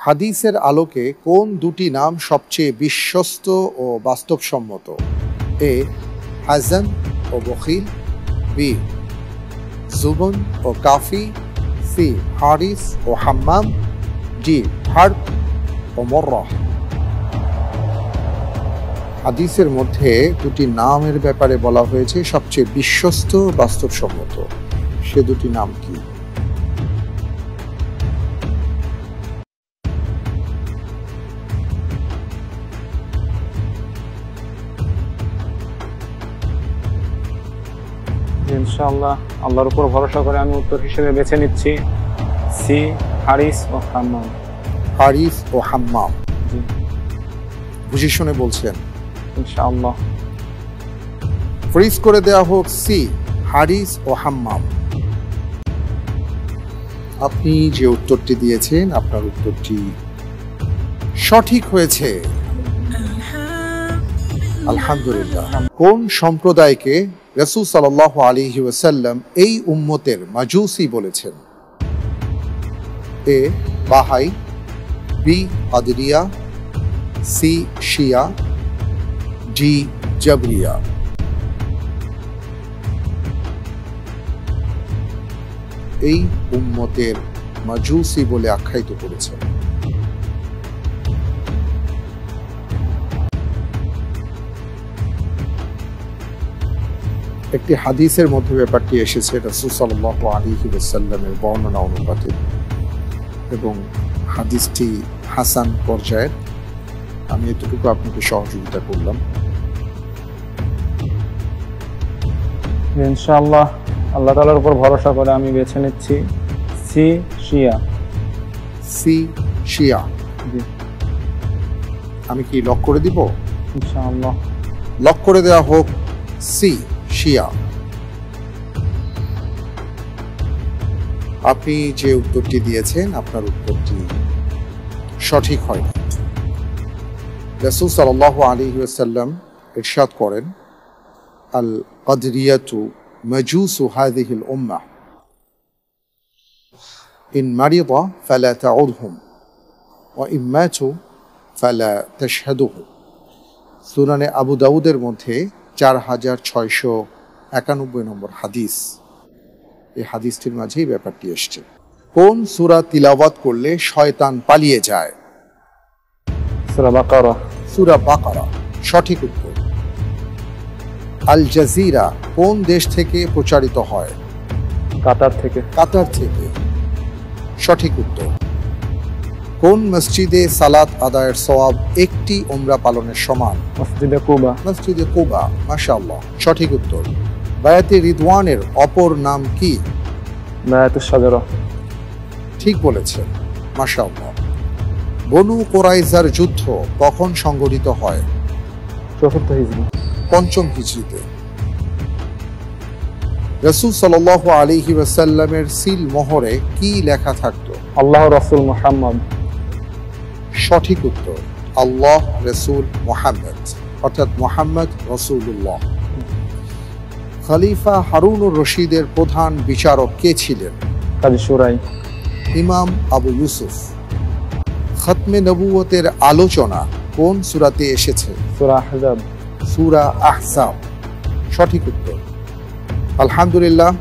হাদিসের আলোকে কোন দুটি নাম সবচেয়ে বিশ্বস্ত ও বাস্তবসম্মত? এ হাজান ও বখিল, বি জুবন ও কাফি, সি হারিস ও হাম্মাম, ডি হার্ব ও মর্রাহ। হাদিসের মধ্যে দুটি নামের ব্যাপারে বলা হয়েছে সবচেয়ে বিশ্বস্ত বাস্তবসম্মত, সে দুটি নাম কি? ইনশাআল্লাহ আল্লাহর উপর ভরসা করে আমি উত্তর হিসেবে বেছে নিচ্ছি সি হারিস ও হাম্মাম। হারিস ও হাম্মাম, জি বুঝে শুনে বলছেন? ইনশাআল্লাহ। ফ্রিজ করে দেওয়া হোক সি হারিস ও হাম্মাম। আপনি যে উত্তরটি দিয়েছেন আপনার উত্তরটি সঠিক হয়েছে, আলহামদুলিল্লাহ। কোন সম্প্রদায়কে রাসূল সাল্লাল্লাহু আলাইহি ওয়াসাল্লাম এই উম্মতের মাজুসি বলেছেন? এ বাহাই, বি কাদরিয়া, সি শিয়া, ডি জাবরিয়া। এই উম্মতের মাজুসি বলে আখ্যায়িত করেছেন। একটি হাদিসের মধ্যে ব্যাপারটি এসেছে রাসূল সাল্লাল্লাহু আলাইহি ওয়াসাল্লামের বর্ণনা অনুপাতে, এবং হাদিসটি হাসান পর্যায়ের। আমি এতটুকু আপনাকে সহযোগিতা করলাম। ইনশাআল্লাহ আল্লাহ তাআলার উপর ভরসা করে আমি বেছে নিচ্ছি সি শিয়া। সি শিয়া। জি আমি কি লক করে দিব? ইনশাআল্লাহ লক করে দেওয়া হোক সি শিয়া। আপনি যে উত্তরটি দিয়েছেন আপনার উত্তরটি সঠিক হয়নি। রাসূল সাল্লাল্লাহু আলাইহি ওয়াসাল্লাম ইরশাদ করেন, আল কদরিয়াতু মাজুসু হাযিহিল উম্মাহ, ইন মারিদা ফালা তাউদহুম ওয়া ইন মাতু ফালা তাশহাদুহুম। সুনানে আবু দাউদের মধ্যে 4691 নম্বর হাদিস। এই হাদিসটির মাঝেই ব্যাপারটি এসছে। কোন সূরা তিলাওয়াত করলে শয়তান পালিয়ে যায়? সূরা বাকারা। সূরা বাকারা, সঠিক উত্তর। আল জাজিরা কোন দেশ থেকে প্রচারিত হয়? কাতার থেকে। কাতার থেকে, সঠিক উত্তর। কোন মসজিদে সালাত আদায়ের সওয়াব একটি উমরা পালনের সমান? মসজিদে কুবা। মসজিদে কুবা, মাশাআল্লাহ, সঠিক উত্তর। বায়াতে রিদওয়ানের অপর নাম কি? বায়াতুশ শাজারা। ঠিক বলেছেন, মাশাআল্লাহ। বনু কুরাইজার যুদ্ধ কখন সংঘটিত হয়? চতুর্থ হিজরি। পঞ্চম হিজরিতে। রাসূল সাল্লাল্লাহু আলাইহি ওয়াসাল্লামের সিল মোহরে কি লেখা থাকতো? আল্লাহ রাসূল মুহাম্মদ। সঠিক উত্তর, আল্লাহ রাসূল মুহাম্মদ, অর্থাৎ মুহাম্মদ রাসূলুল্লাহ। খলিফা হারুনুর রশিদের প্রধান বিচারক কে ছিলেন? কাজী শুরাই। ইমাম আবু ইউসুফ। খতমে নবুয়তের আলোচনা কোন সূরাতে এসেছে? সূরা আহজাব। সূরা আহজাব, সঠিক উত্তর। আলহামদুলিল্লাহ।